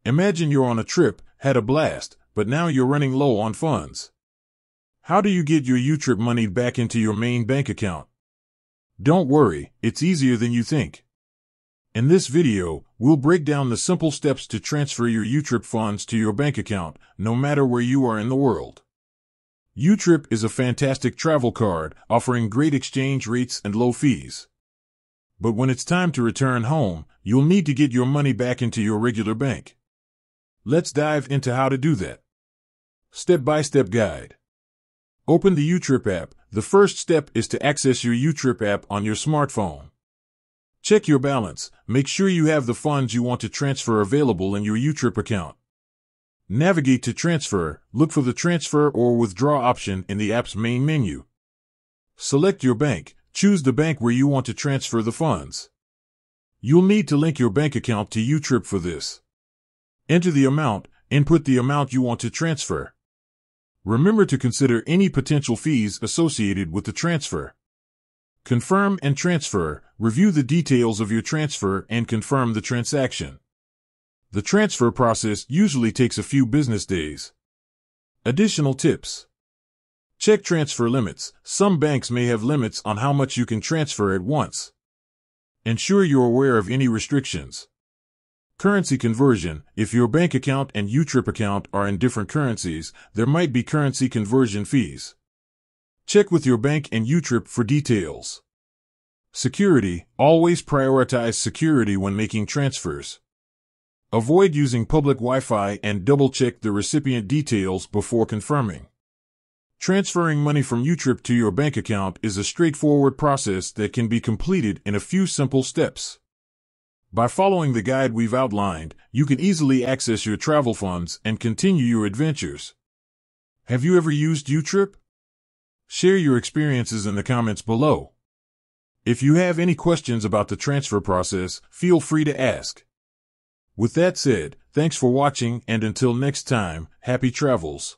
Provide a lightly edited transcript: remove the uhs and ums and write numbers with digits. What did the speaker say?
Imagine you're on a trip, had a blast, but now you're running low on funds. How do you get your YouTrip money back into your main bank account? Don't worry, it's easier than you think. In this video, we'll break down the simple steps to transfer your YouTrip funds to your bank account, no matter where you are in the world. YouTrip is a fantastic travel card, offering great exchange rates and low fees. But when it's time to return home, you'll need to get your money back into your regular bank. Let's dive into how to do that. Step-by-step guide. Open the YouTrip app. The first step is to access your YouTrip app on your smartphone. Check your balance. Make sure you have the funds you want to transfer available in your YouTrip account. Navigate to Transfer. Look for the Transfer or Withdraw option in the app's main menu. Select your bank. Choose the bank where you want to transfer the funds. You'll need to link your bank account to YouTrip for this. Enter the amount. Input the amount you want to transfer. Remember to consider any potential fees associated with the transfer. Confirm and transfer. Review the details of your transfer and confirm the transaction. The transfer process usually takes a few business days. Additional tips. Check transfer limits. Some banks may have limits on how much you can transfer at once. Ensure you're aware of any restrictions. Currency conversion. If your bank account and YouTrip account are in different currencies, there might be currency conversion fees. Check with your bank and YouTrip for details. Security. Always prioritize security when making transfers. Avoid using public Wi-Fi and double-check the recipient details before confirming. Transferring money from YouTrip to your bank account is a straightforward process that can be completed in a few simple steps. By following the guide we've outlined, you can easily access your travel funds and continue your adventures. Have you ever used YouTrip? Share your experiences in the comments below. If you have any questions about the transfer process, feel free to ask. With that said, thanks for watching, and until next time, happy travels.